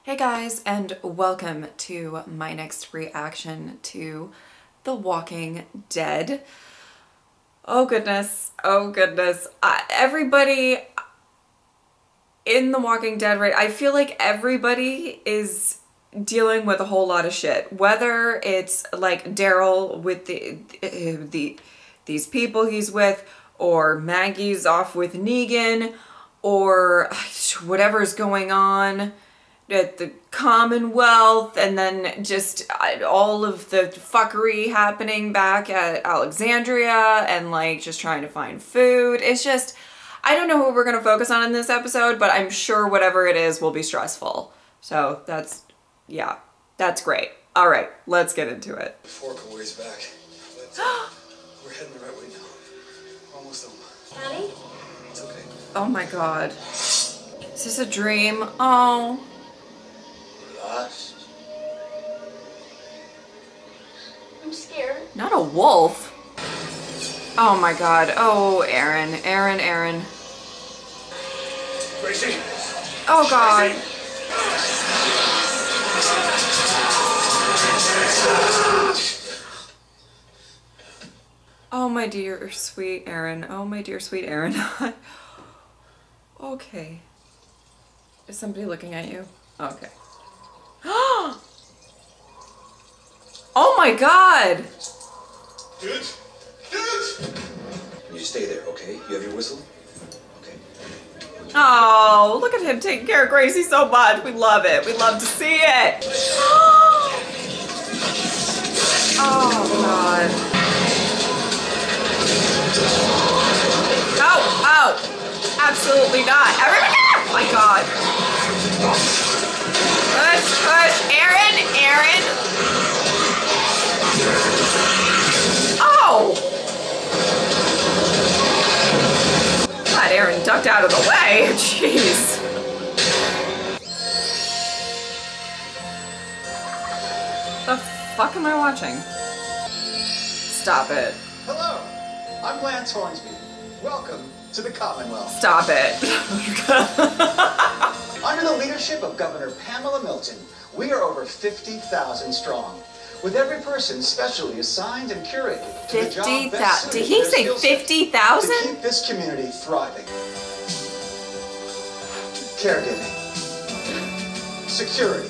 Hey guys, and welcome to my next reaction to The Walking Dead. Oh goodness, oh goodness. Everybody in The Walking Dead, right? I feel like everybody is dealing with a whole lot of shit. Whether it's like Daryl with these people he's with, or Maggie's off with Negan, or whatever's going on at the Commonwealth, and then just all of the fuckery happening back at Alexandria, and like just trying to find food. It's just, I don't know who we're gonna focus on in this episode, but I'm sure whatever it is will be stressful. So that's, yeah, that's great. All right, let's get into it. Fork a ways back, but we're heading the right way now. We're almost home. Daddy? It's okay. Oh my God. Is this a dream? Oh. Lost. I'm scared. Not a wolf. Oh my God. Oh, Aaron. Gracie. Oh God. Oh my dear sweet Aaron. Oh my dear sweet Aaron. Okay. Is somebody looking at you? Okay. Oh my God! Dude! You stay there, okay? You have your whistle? Okay. Oh, look at him taking care of Gracie so much. We love it. We love to see it. Oh God. Oh, absolutely not. Everybody, oh my God. Push, Aaron. Oh! God, Aaron ducked out of the way. Jeez. The fuck am I watching? Stop it. Hello, I'm Lance Hornsby. Welcome to the Commonwealth. Stop it. Under the leadership of Governor Pamela Milton, we are over 50,000 strong, with every person specially assigned and curated to the job best 50,000. suited Did to he their say skill set 50,000? to keep this community thriving. Caregiving. Security.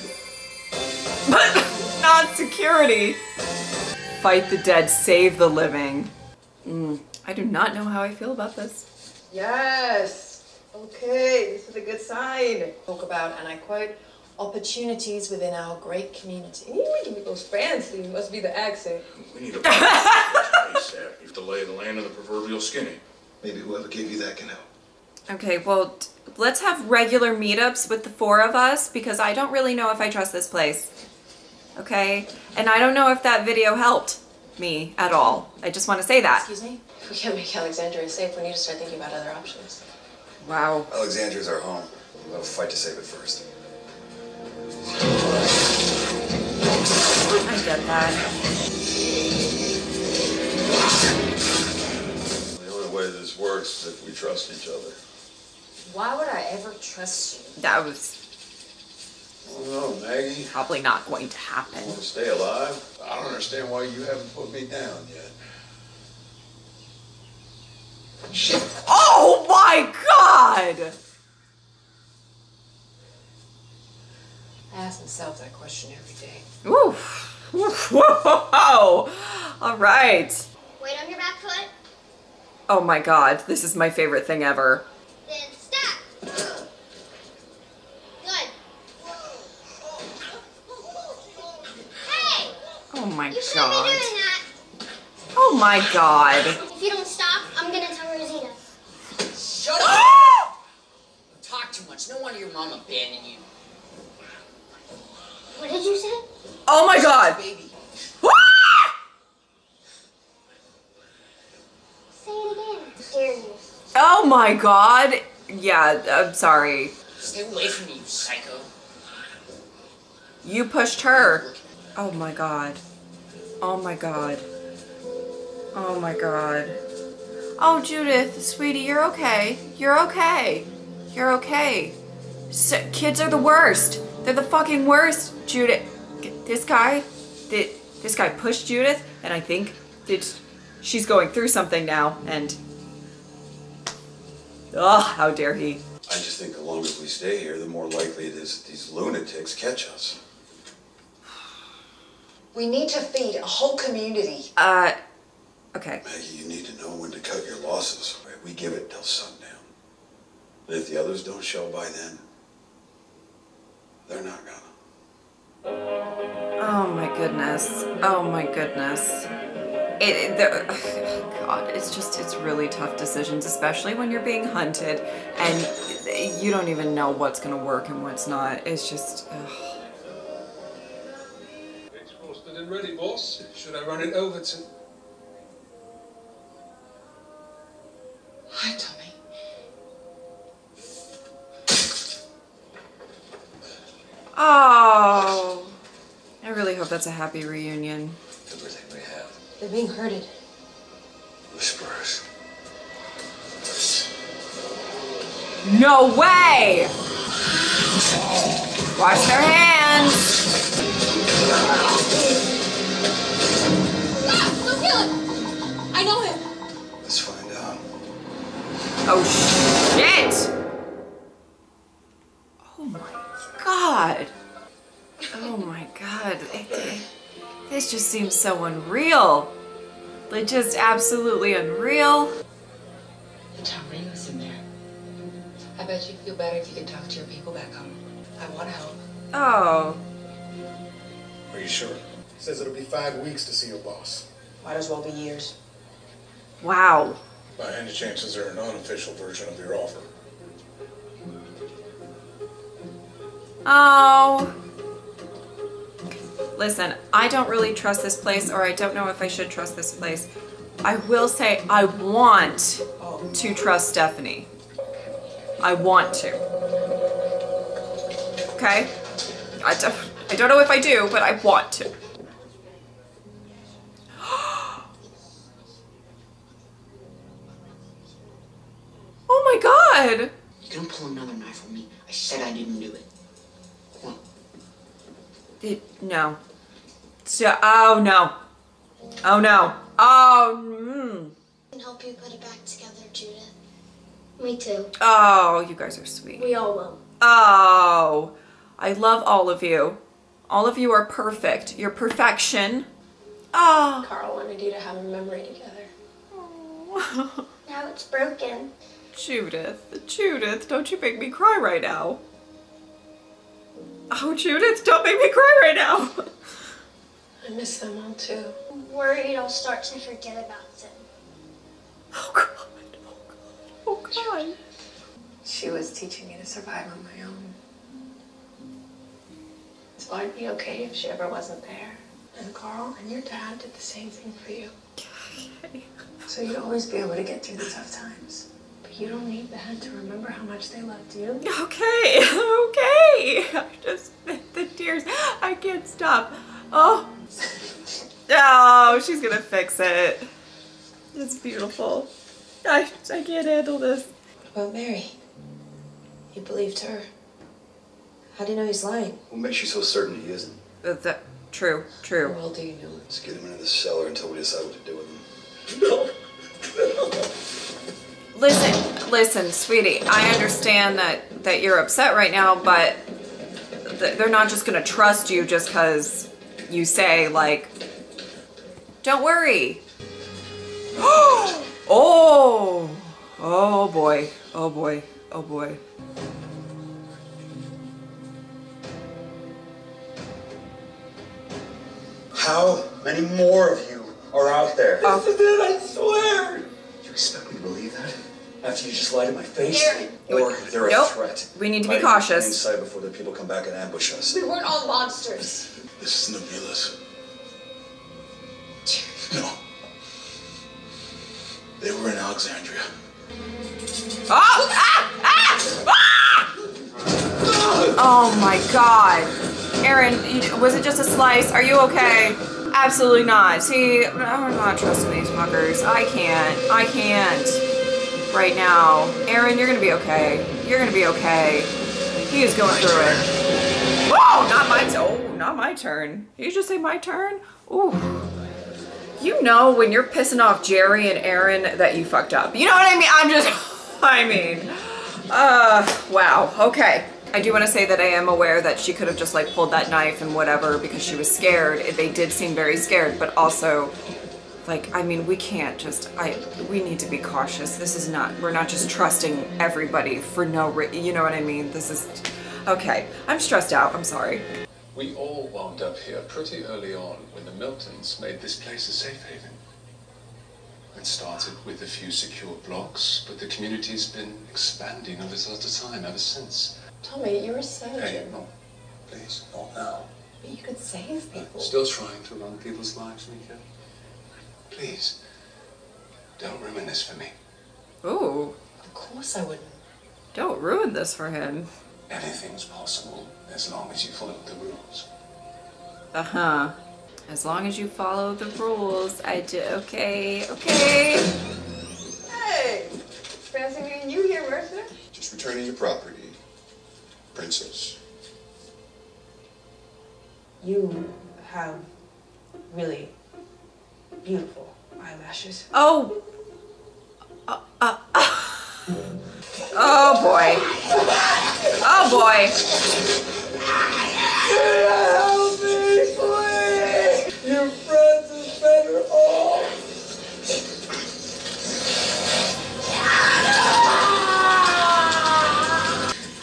But not security. Fight the dead, save the living. I do not know how I feel about this. Yes. Okay, this is a good sign. Talk about, and I quote, opportunities within our great community. You making me go fancy. Must be the accent. We need a place there. You have to lay the land of the proverbial skinny. Maybe whoever gave you that can help. Okay, well, let's have regular meetups with the four of us, because I don't really know if I trust this place. Okay? And I don't know if that video helped me at all. I just want to say that. Excuse me? If we can't make Alexandria safe, we need to start thinking about other options. Wow. Alexandria's our home. We'll fight to save it first. I get that. The only way this works is if we trust each other. Why would I ever trust you? That was I don't know, Maggie. probably not going to happen. I want to stay alive. I don't understand why you haven't put me down yet. Oh my God! I ask myself that question every day. Ooh. Whoa. All right. Wait on your back foot. Oh my God, this is my favorite thing ever. Then stop. Good. Hey! Oh my You shouldn't be God. doing that. Oh my God. If you don't stop, I'm gonna tell Rosita. Shut up! You talk too much. No wonder your mom abandoned you. What did you say? Oh my God. Baby. Say it again. Dare you? Oh my God. Yeah, I'm sorry. Stay away from me, you psycho. You pushed her. Oh my God. Oh my God. Oh my God. Oh, Judith, sweetie, you're okay. You're okay. You're okay. Kids are the worst. They're the fucking worst. Judith, this guy pushed Judith, and I think that she's going through something now, and how dare he. I just think the longer we stay here, the more likely it is that these lunatics catch us. We need to feed a whole community. Okay. Maggie, you need to know when to cut your losses. Right? We give it till sundown. And if the others don't show by then, they're not gonna. Oh my goodness. Oh my goodness. God, it's really tough decisions, especially when you're being hunted and you don't even know what's gonna work and what's not. It's just, It's roasted and ready, boss. Should I run it over to... Hi, Tommy. oh, I really hope that's a happy reunion. Everything we have. They're being herded. Whisperers. No way! Wash their hands! Don't kill him! I know him! Let's find out. Oh shit! Oh my god! Oh my god. This just seems so unreal. Like, just absolutely unreal. Tommy was in there. I bet you'd feel better if you could talk to your people back home. I want to help. Oh. Are you sure? Says it'll be 5 weeks to see your boss. Might as well be years. Wow. By any chances there an unofficial version of your offer? Oh. Listen, I don't really trust this place, or I don't know if I should trust this place. I will say I want to trust Stephanie. I want to. Okay? I don't know if I do, but I want to. Oh my god! You don't pull another knife on me. I said I didn't do it. Come on. No. So, oh no. Oh no. Oh, I can help you put it back together, Judith. Me too. Oh, you guys are sweet. We all will. Oh, I love all of you. All of you are perfect. You're perfection. Oh. Carl wanted you to have a memory together. Oh. Now it's broken. Judith, don't you make me cry right now. Oh, Judith, don't make me cry right now. I miss them all too. I'm worried I'll start to forget about them. Oh God, oh God, oh God. She was teaching me to survive on my own. So I'd be okay if she ever wasn't there. And Carl and your dad did the same thing for you. Okay. So you'd always be able to get through the tough times. But you don't need that to remember how much they loved you. Okay, okay. I just, the tears, I can't stop. Oh. Oh, she's gonna fix it. It's beautiful. I can't handle this. What about Mary? You believed her. How do you know he's lying? What makes you so certain he isn't? True. Well, do you know it? Let's get him into the cellar until we decide what to do with him. No. Listen, sweetie, I understand that you're upset right now, but they're not just gonna trust you just because you say, like, don't worry. Oh boy. How many more of you are out there? This is it, I swear. You expect me to believe that? After you just lied to my face? Aaron. Or they're Nope. a threat? We need to be Hiding cautious. inside before the people come back and ambush us. We weren't all monsters. This is Nebulas. No. They were in Alexandria. Oh my God. Aaron, was it just a slice? Are you okay? Absolutely not. See, I'm not trusting these fuckers. I can't. Right now. Aaron, you're gonna be okay. You're gonna be okay. He is going through it. not my turn. Did you just say my turn? Ooh. You know when you're pissing off Jerry and Aaron that you fucked up. You know what I mean? Wow. Okay. I do want to say that I am aware that she could have just like pulled that knife and whatever because she was scared. They did seem very scared, but also like, I mean, we can't just, we need to be cautious. This is not, we're not just trusting everybody for no reason. You know what I mean? This is, okay. I'm stressed out. I'm sorry. We all wound up here pretty early on when the Miltons made this place a safe haven. It started with a few secure blocks, but the community's been expanding a little at a time ever since. Tommy, you're a surgeon. Hey, no, please, not now. But you could save people. Still trying to run people's lives, Mika. Please, don't ruin this for me. Ooh. Of course I wouldn't. Don't ruin this for him. Anything's possible as long as you follow the rules. Uh-huh. As long as you follow the rules, I do. Okay, okay. Hey! Fancy meeting you here, Mercer. Just returning your property, princess. You have really beautiful eyelashes. Oh. Oh boy. Oh boy. Help me, please! Your friends is better off!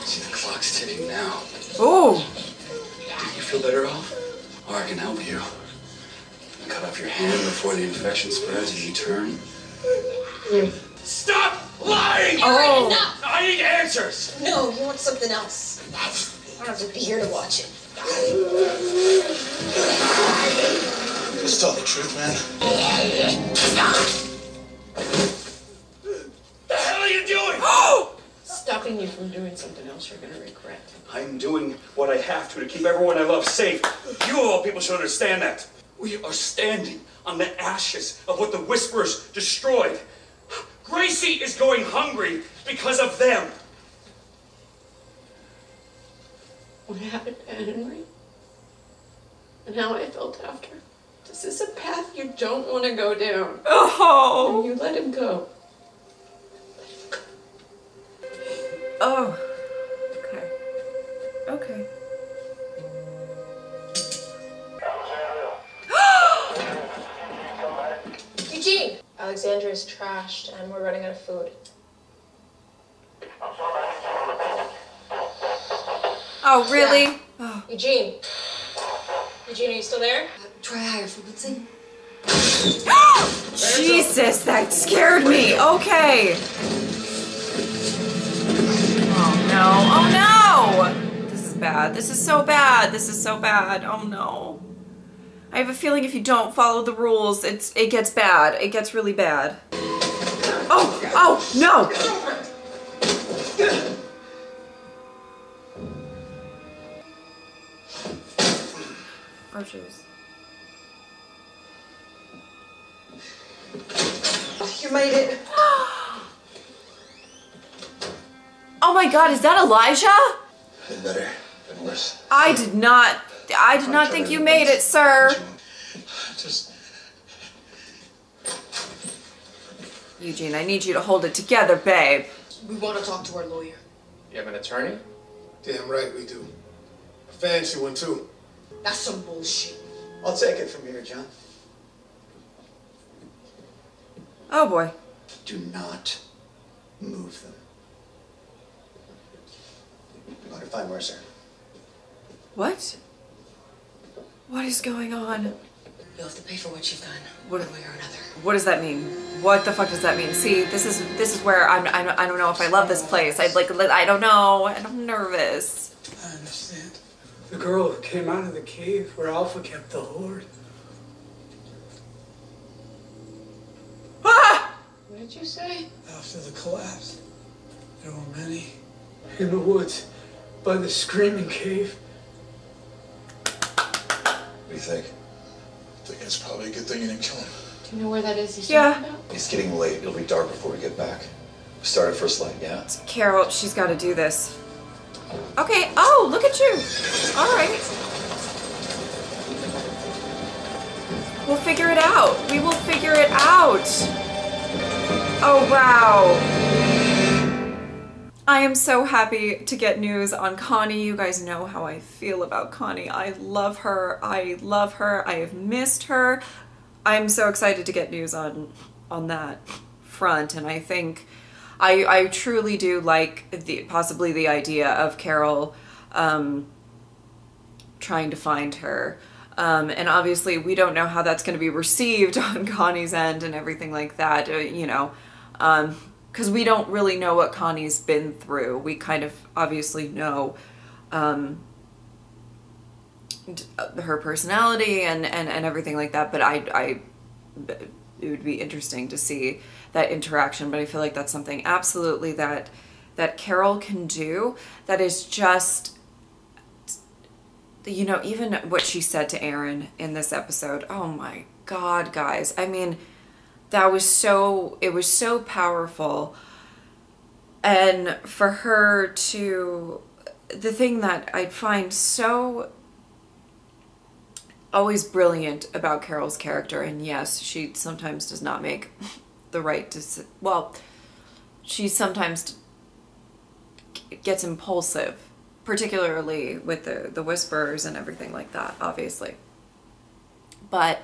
See, the clock's ticking now. Ooh. Do you feel better off? Or I can help you. Cut off your hand before the infection spreads and you turn. Stop lying! Oh. Enough! I need answers! No, you want something else. I don't have to be here to watch it. Just tell the truth, man. The hell are you doing? Stopping you from doing something else you're gonna regret. I'm doing what I have to keep everyone I love safe. You of all people should understand that. We are standing on the ashes of what the Whisperers destroyed. Gracie is going hungry because of them. What happened to Henry? And how I felt after. This is a path you don't want to go down. Oh. And you let him go. Oh. Okay. Okay. Eugene! Alexandria's trashed and we're running out of food. Oh, really? Yeah. Oh. Eugene! Eugene, are you still there? Try higher frequency. Jesus, that scared me. Okay. Oh no. Oh no! This is bad. This is so bad. This is so bad. Oh no. I have a feeling if you don't follow the rules, it gets bad. It gets really bad. Oh! Oh! No! Roaches. You made it. Oh my god, is that Elijah? Been better, been worse. I did not think you made it, sir. Just... Eugene, I need you to hold it together, babe. We want to talk to our lawyer. You have an attorney? Damn right we do. A fancy one, too. That's some bullshit. I'll take it from here, John. Oh boy. Do not move them. Notify Mercer. What? What is going on? You'll have to pay for what you've done, What- one way or another. What does that mean? What the fuck does that mean? See, this is where I don't know if I love this place. I don't know. I'm nervous. I understand. The girl who came out of the cave where Alpha kept the horde. Ah! What did you say? After the collapse, there were many in the woods by the screaming cave. What do you think? I think it's probably a good thing you didn't kill him. Do you know where that is he's Yeah. talking about? It's getting late. It'll be dark before we get back. We start at first light, yeah? Carol, she's got to do this. Okay. Oh, look at you. All right. figure it out. We will figure it out. Oh, wow. I am so happy to get news on Connie. You guys know how I feel about Connie. I love her. I love her. I have missed her. I'm so excited to get news on that front. And I think I truly do like possibly the idea of Carol trying to find her. And obviously we don't know how that's going to be received on Connie's end and everything like that, you know, because we don't really know what Connie's been through. We kind of obviously know her personality and everything like that, but it would be interesting to see that interaction. But I feel like that's something absolutely that Carol can do that is just, you know, even what she said to Aaron in this episode. Oh my God, guys. I mean, it was so powerful. And for her to, the thing that I find so always brilliant about Carol's character, and yes, she sometimes does not make the right decision. Well, she sometimes gets impulsive, particularly with the Whisperers and everything like that, obviously. But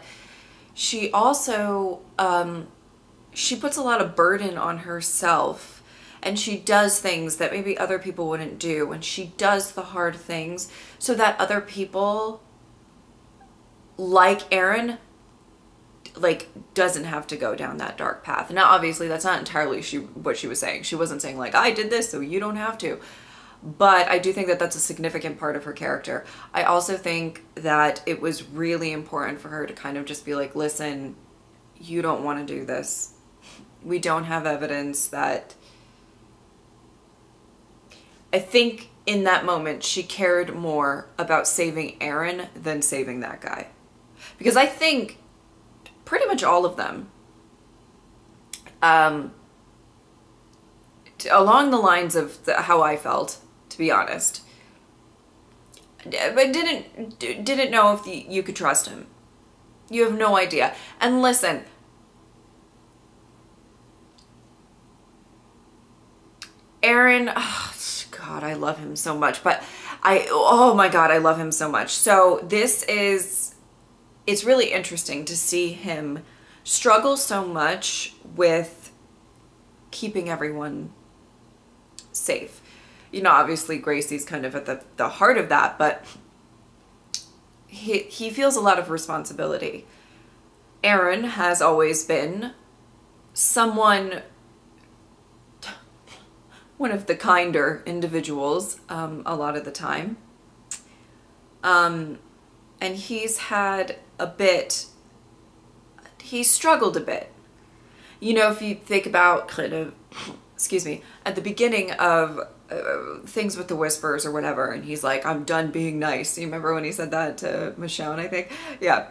she also, she puts a lot of burden on herself, and she does things that maybe other people wouldn't do, and she does the hard things so that other people, like Aaron, like, doesn't have to go down that dark path. Now, obviously, that's not entirely what she was saying. She wasn't saying, like, I did this, so you don't have to. But I do think that that's a significant part of her character. I also think that it was really important for her to kind of just be like, listen, you don't want to do this. We don't have evidence that... I think in that moment, she cared more about saving Aaron than saving that guy. Because I think pretty much all of them, along the lines of how I felt, to be honest, but didn't know if you could trust him. You have no idea. And listen, Aaron, oh God, I love him so much, but oh my God, I love him so much. So it's really interesting to see him struggle so much with keeping everyone safe. You know, obviously Gracie's kind of at the heart of that, but he feels a lot of responsibility. Aaron has always been one of the kinder individuals a lot of the time. And he's struggled a bit. You know, if you think about kind of, excuse me, at the beginning of things with the Whisperers or whatever, and he's like, I'm done being nice. You remember when he said that to Michonne, I think? Yeah.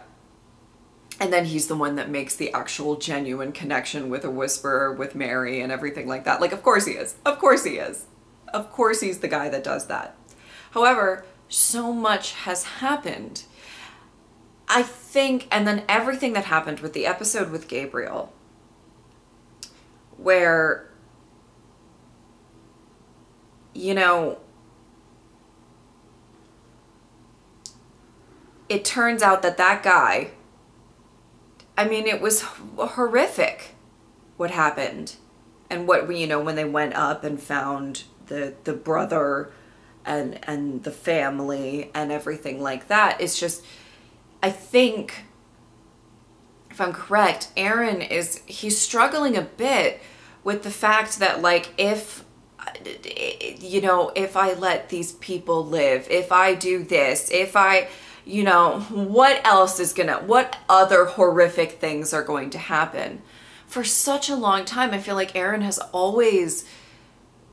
And then he's the one that makes the actual genuine connection with a Whisperer, with Mary and everything like that. Like, of course he is. Of course he is. Of course he's the guy that does that. However, so much has happened. I think, and then everything that happened with the episode with Gabriel, where, you know, it turns out that guy, I mean, it was horrific what happened. And what, you know, when they went up and found the brother and the family and everything like that, it's just, I think, if I'm correct, Aaron he's struggling a bit with the fact that, like, if, you know, if I let these people live, if I do this, if I, you know, what other horrific things are going to happen? For such a long time, I feel like Aaron has always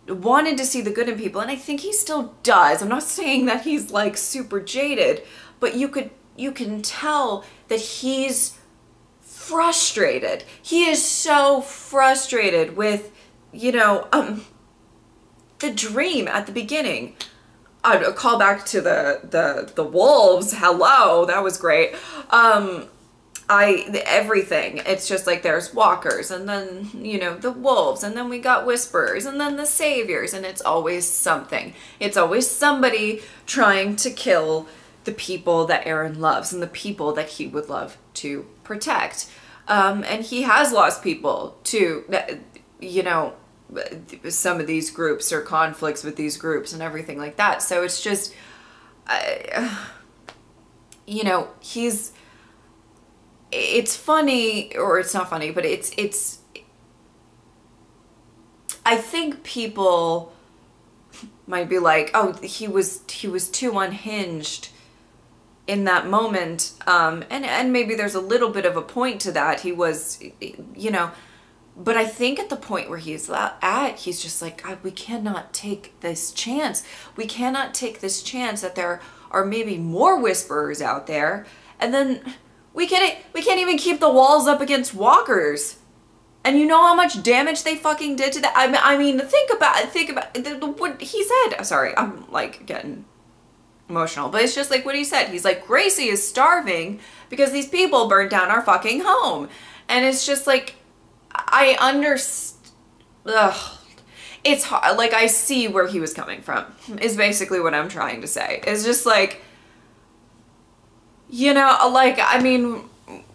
wanted to see the good in people, and I think he still does. I'm not saying that he's, like, super jaded, but you can tell that he's frustrated. He is so frustrated with, you know, the dream at the beginning. A call back to the wolves. Hello, that was great. everything. It's just like there's walkers, and then, you know, the wolves, and then we got whisperers, and then the saviors, and it's always something. It's always somebody trying to kill the people that Eren loves and the people that he would love to protect. And he has lost people to, you know, some of these groups or conflicts with these groups and everything like that. So it's just, you know, it's funny, or it's not funny, but it's I think people might be like, oh, he was too unhinged in that moment, and maybe there's a little bit of a point to that. He was, you know, but I think at the point where he's at, he's just like, God, we cannot take this chance. We cannot take this chance that there are maybe more whisperers out there, and then we can't even keep the walls up against walkers. And you know how much damage they fucking did to that? I mean, think about what he said. Sorry, I'm like getting emotional, but it's just like what he said. He's like, Gracie is starving because these people burned down our fucking home. And it's just like, I understand. It's hard. Like, I see where he was coming from, is basically what I'm trying to say. It's just like, you know, like, I mean,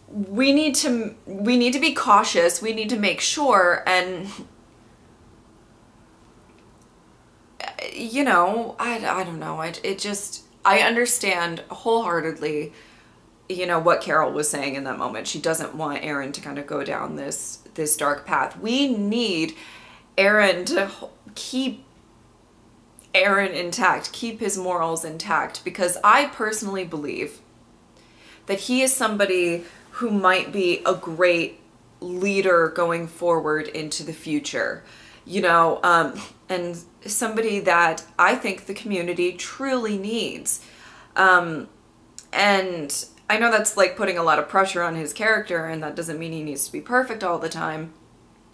we need to be cautious. We need to make sure, and you know, I don't know. I understand wholeheartedly, you know, what Carol was saying in that moment. She doesn't want Eren to kind of go down this dark path. We need Eren to keep Eren intact, keep his morals intact, because I personally believe that he is somebody who might be a great leader going forward into the future, you know, and somebody that I think the community truly needs. And I know that's like putting a lot of pressure on his character, and that doesn't mean he needs to be perfect all the time,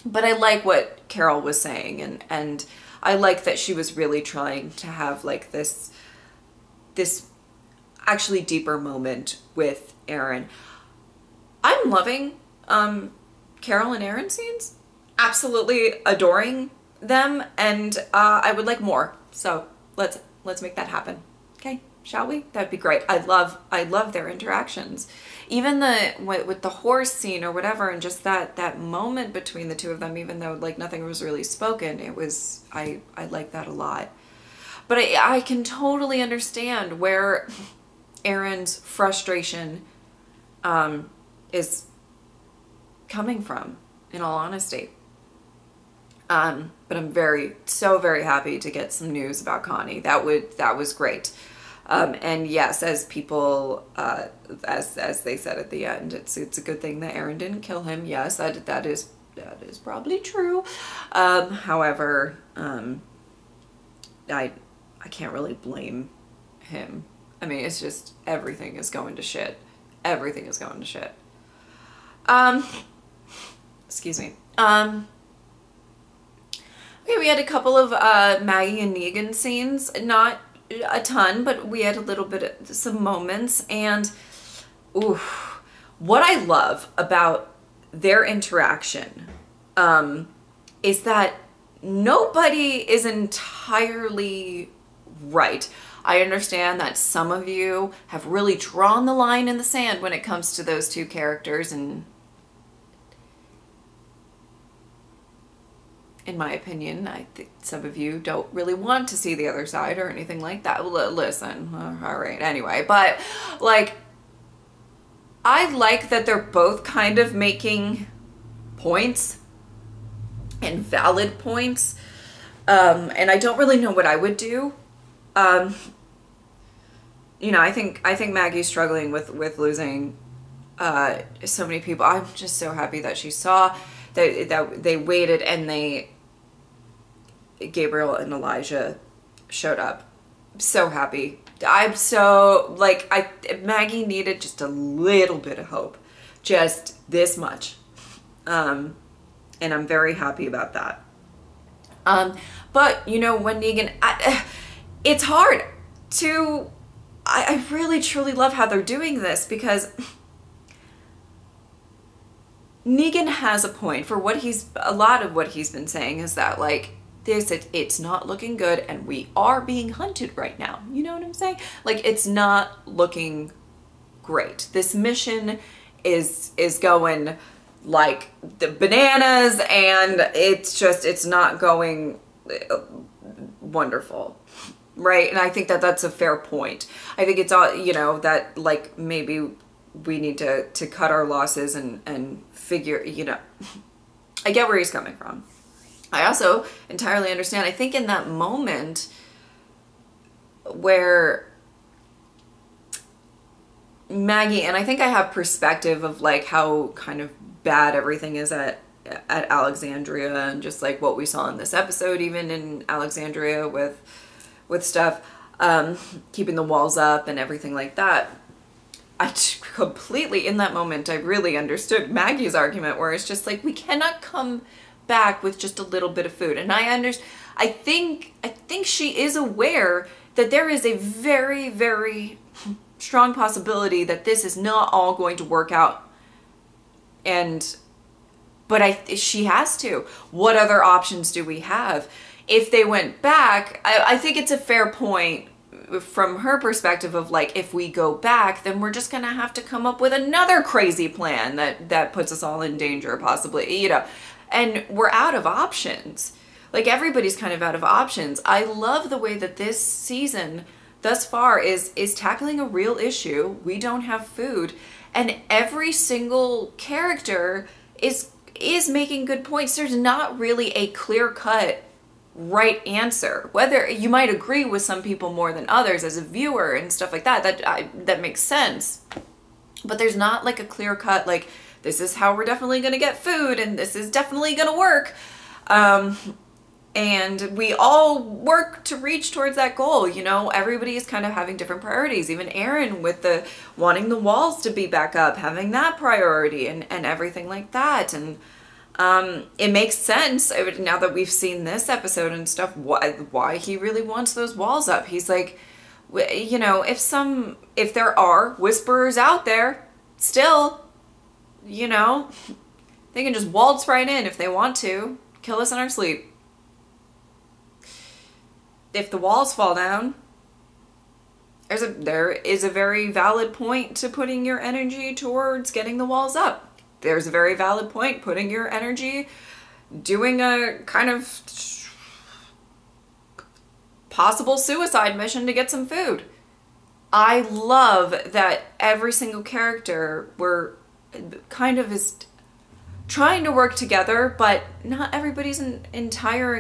but I like what Carol was saying, and I like that she was really trying to have like this actually deeper moment with Eren. I'm loving Carol and Eren scenes, absolutely adoring them, and I would like more. So let's make that happen. Okay, shall we? That'd be great. I love their interactions, even with the horse scene or whatever, and just that moment between the two of them. Even though like nothing was really spoken, it was I like that a lot. But I can totally understand where Eren's frustration is coming from, in all honesty. But I'm so very happy to get some news about Connie. That was great. And yes, as people, as they said at the end, it's a good thing that Eren didn't kill him. Yes, that is probably true. However, I can't really blame him. I mean, it's just everything is going to shit. Everything is going to shit. Excuse me. Okay, we had a couple of Maggie and Negan scenes. Not a ton, but we had a little bit of some moments. And ooh, what I love about their interaction is that nobody is entirely right. I understand that some of you have really drawn the line in the sand when it comes to those two characters, and in my opinion, I think some of you don't really want to see the other side or anything like that. Listen, all right, anyway, but like, I like that they're both kind of making points and valid points, and I don't really know what I would do. You know, I think Maggie's struggling with losing so many people. I'm just so happy that she saw that they waited, and Gabriel and Elijah showed up. I'm so happy. I'm so, like, Maggie needed just a little bit of hope, just this much, and I'm very happy about that. But you know, when Negan, it's hard to, I really truly love how they're doing this, because Negan has a point for what a lot of what he's been saying is that like it's not looking good and we are being hunted right now. You know what I'm saying? Like it's not looking great. This mission is going like the bananas and it's not going wonderful. Right? And I think that that's a fair point. I think it's all, you know, that like maybe we need to cut our losses and figure, you know, I get where he's coming from. I also entirely understand. I think in that moment where Maggie, and I think I have perspective of like how kind of bad everything is at Alexandria and just like what we saw in this episode, even in Alexandria with stuff, keeping the walls up and everything like that. I completely, in that moment, I really understood Maggie's argument where it's just like, we cannot come back with just a little bit of food. And I think she is aware that there is a very, very strong possibility that this is not all going to work out. But she has to. What other options do we have? If they went back, I think it's a fair point from her perspective of like, if we go back, then we're just gonna have to come up with another crazy plan that puts us all in danger, possibly, you know, and we're out of options. Like everybody's kind of out of options. I love the way that this season thus far is tackling a real issue. We don't have food, and every single character is making good points. There's not really a clear-cut right answer. Whether you might agree with some people more than others as a viewer and stuff like that, that makes sense. But there's not like a clear cut, like this is how we're definitely going to get food and this is definitely going to work. And we all work to reach towards that goal. You know, everybody is kind of having different priorities. Even Aaron with the wanting the walls to be back up, having that priority and everything like that. And it makes sense now that we've seen this episode and stuff, why he really wants those walls up. He's like, you know, if there are whisperers out there still, you know, they can just waltz right in if they want to, kill us in our sleep. If the walls fall down, there is a very valid point to putting your energy towards getting the walls up. There's a very valid point putting your energy doing a kind of possible suicide mission to get some food. I love that every single character were kind of is trying to work together, but not everybody's in entire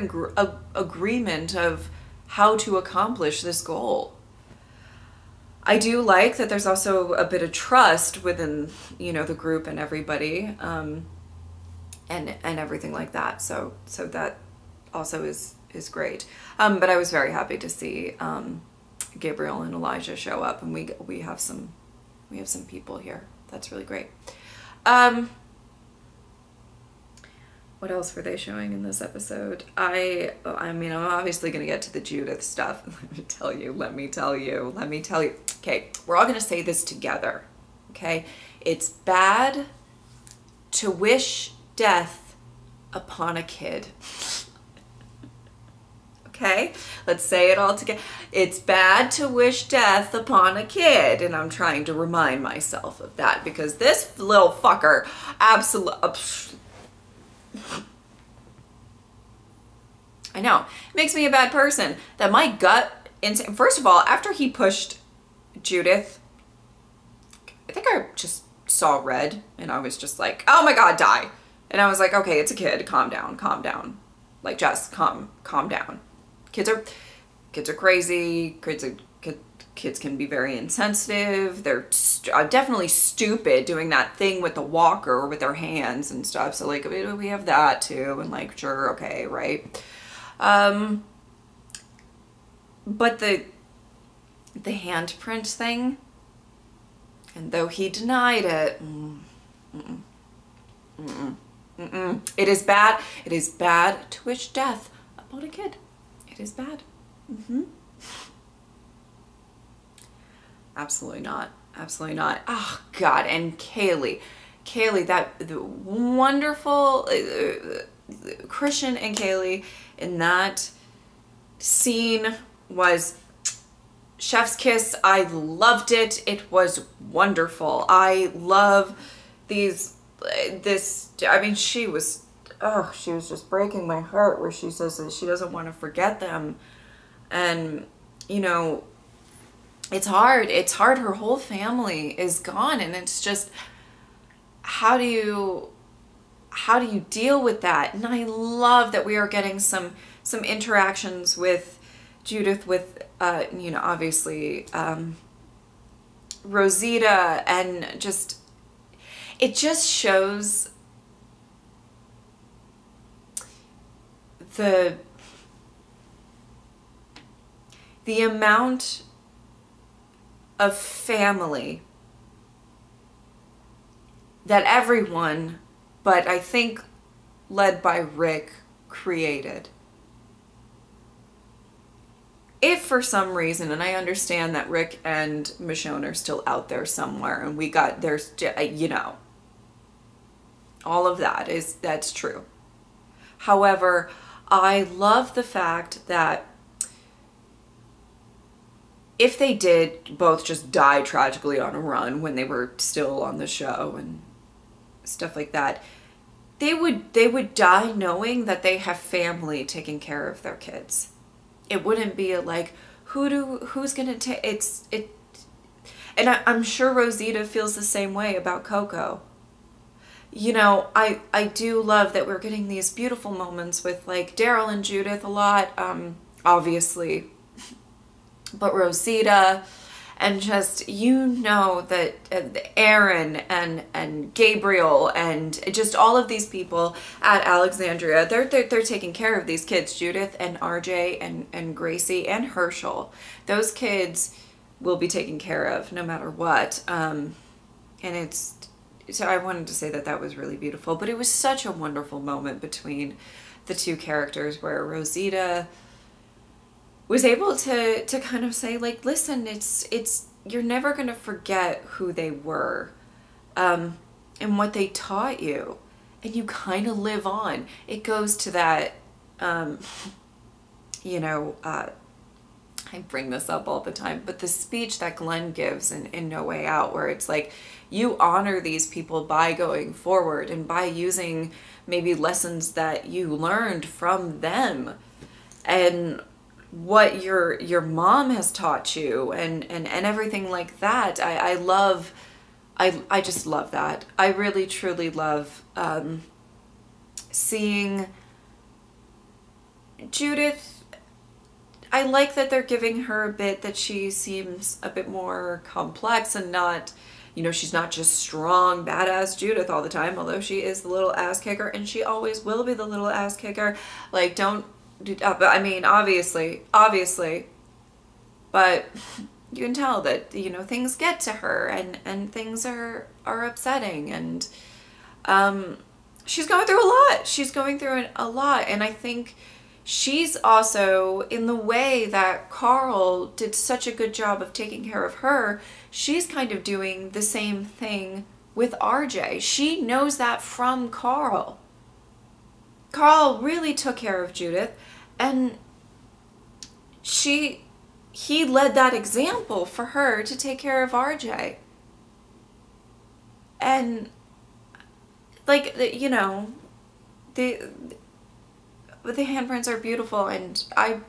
agreement of how to accomplish this goal. I do like that there's also a bit of trust within, you know, the group and everybody, and everything like that. So that also is great. But I was very happy to see Gabriel and Elijah show up, and we have some people here. That's really great. What else were they showing in this episode? I mean, I'm obviously going to get to the Judith stuff. Let me tell you. Okay, we're all going to say this together, okay? It's bad to wish death upon a kid. Okay? Let's say it all together. It's bad to wish death upon a kid. And I'm trying to remind myself of that because this little fucker absolutely... I know. It makes me a bad person. That my gut instinct... First of all, after he pushed Judith, I think I just saw red and I was just like, oh my God, die. And I was like, okay, it's a kid. Calm down. Like, just calm down. Kids are crazy. Kids can be very insensitive. They're definitely stupid doing that thing with the walker with their hands and stuff. So like we have that too, and like sure, okay, right. But the handprint thing, and though he denied it, it is bad. It is bad to wish death upon a kid. It is bad. Absolutely not. Oh God. And Kaylee Kaylee, the wonderful Christian and Kaylee in that scene was chef's kiss. I loved it. It was wonderful. I love I mean, she was just breaking my heart where she says that she doesn't want to forget them. And, you know, it's hard. It's hard. Her whole family is gone, and it's just, how do you deal with that? And I love that we are getting some interactions with Judith, with you know, obviously Rosita, and just, it just shows the amount of family that everyone, but I think led by Rick, created. If for some reason, and I understand that Rick and Michonne are still out there somewhere, and there's, you know, all of that's true. However, I love the fact that if they did both just die tragically on a run when they were still on the show and stuff like that, they would die knowing that they have family taking care of their kids. It wouldn't be like, who's gonna take and I'm sure Rosita feels the same way about Coco. You know, I do love that we're getting these beautiful moments with like Daryl and Judith a lot, obviously, but Rosita, and just, you know, that Aaron and Gabriel and just all of these people at Alexandria, they're taking care of these kids, Judith and RJ and Gracie and Herschel. Those kids will be taken care of no matter what. And so I wanted to say that was really beautiful, but it was such a wonderful moment between the two characters where Rosita was able to kind of say, like, listen, it's you're never going to forget who they were, and what they taught you, and you kind of live on. It goes to that, you know, I bring this up all the time, but the speech that Glenn gives in No Way Out, where it's like, you honor these people by going forward and by using maybe lessons that you learned from them, and what your mom has taught you, and everything like that. I just love that. I really truly love seeing Judith. I like that they're giving her a bit, that she seems a bit more complex and not, you know, she's not just strong, badass Judith all the time, although she is the little ass kicker, and she always will be the little ass kicker. Like, I mean, obviously, but you can tell that, you know, things get to her, and things are upsetting, and she's going through a lot. She's going through a lot, and I think she's also, in the way that Carl did such a good job of taking care of her, she's kind of doing the same thing with RJ. She knows that from Carl. Carl really took care of Judith, and he led that example for her to take care of RJ. And, like, you know, the handprints are beautiful, and I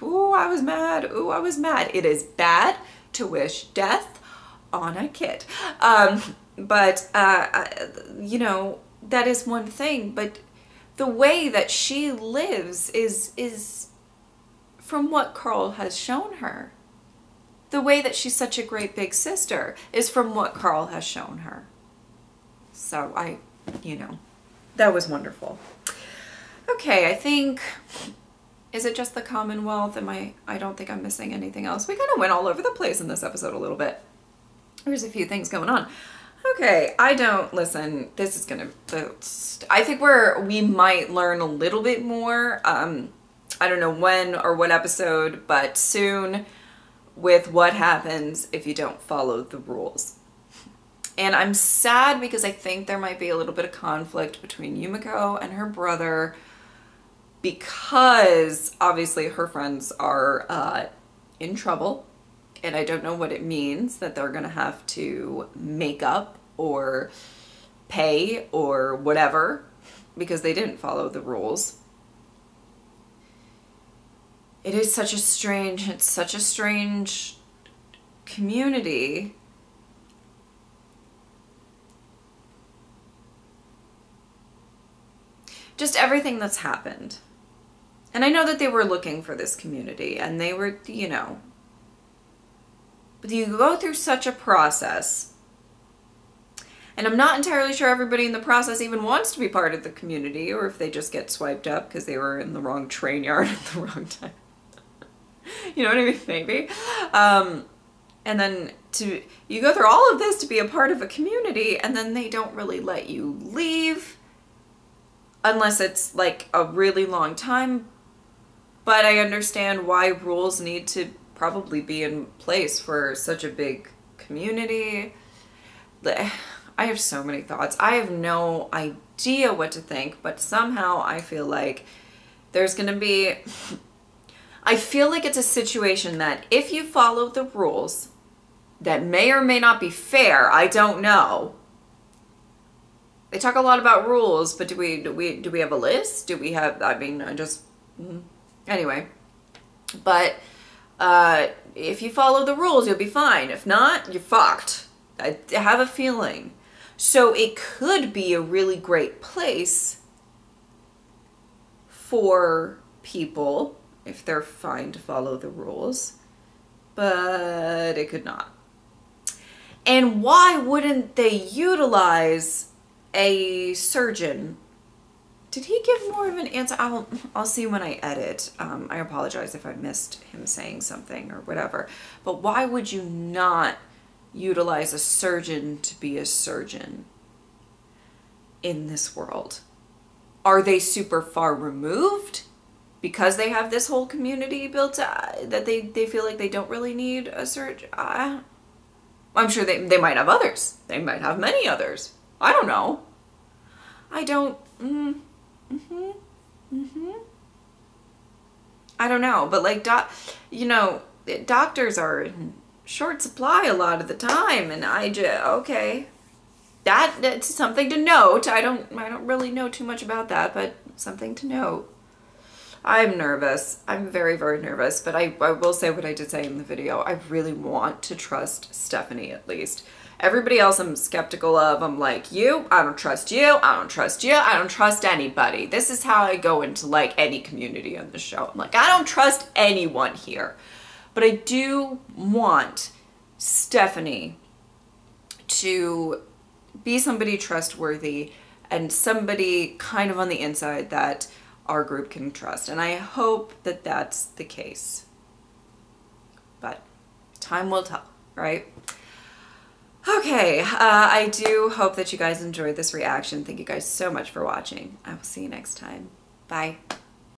was mad. Ooh, I was mad. It is bad to wish death on a kid. But you know, that is one thing, but the way that she lives is from what Carl has shown her. The way that she's such a great big sister is from what Carl has shown her. So you know, that was wonderful. Okay, I think, is it just the Commonwealth? I don't think I'm missing anything else. We kind of went all over the place in this episode a little bit. There's a few things going on. Okay, this is gonna, I think we might learn a little bit more, I don't know when or what episode, but soon, with what happens if you don't follow the rules. And I'm sad because I think there might be a little bit of conflict between Yumiko and her brother, because obviously her friends are in trouble, and I don't know what it means that they're gonna have to make up or pay or whatever because they didn't follow the rules. It is such a strange, it's such a strange community. Just everything that's happened. And I know that they were looking for this community and they were, you know, but you go through such a process, and I'm not entirely sure everybody in the process even wants to be part of the community, or if they just get swiped up because they were in the wrong train yard at the wrong time. You know what I mean? Maybe. And then you go through all of this to be a part of a community, and then they don't really let you leave unless it's like a really long time. But I understand why rules need to probably be in place for such a big community. I have so many thoughts. I have no idea what to think, but somehow I feel like there's gonna be... I feel like it's a situation that if you follow the rules, that may or may not be fair, I don't know. They talk a lot about rules, but do we have a list? Do we have, I mean, I just, anyway. But if you follow the rules, you'll be fine. If not, you're fucked. I have a feeling. So it could be a really great place for people if they're fine to follow the rules, but it could not. And why wouldn't they utilize a surgeon? Did he give more of an answer? I'll see when I edit. I apologize if I missed him saying something or whatever. But why would you not utilize a surgeon to be a surgeon in this world? Are they super far removed because they have this whole community built that they feel like they don't really need a surgeon? I'm sure they might have others. They might have many others. I don't know. I don't... I don't know, but like, you know, doctors are in short supply a lot of the time, and okay, that's something to note. I don't really know too much about that, but something to note. I'm nervous. I'm very, very nervous, but I will say what I did say in the video. I really want to trust Stephanie, at least. Everybody else I'm skeptical of. I'm like, I don't trust you. I don't trust you. I don't trust anybody. This is how I go into like any community on the show. I'm like, I don't trust anyone here. But I do want Stephanie to be somebody trustworthy and somebody kind of on the inside that our group can trust. And I hope that that's the case. But time will tell, right? Okay, I do hope that you guys enjoyed this reaction. Thank you guys so much for watching. I will see you next time. Bye.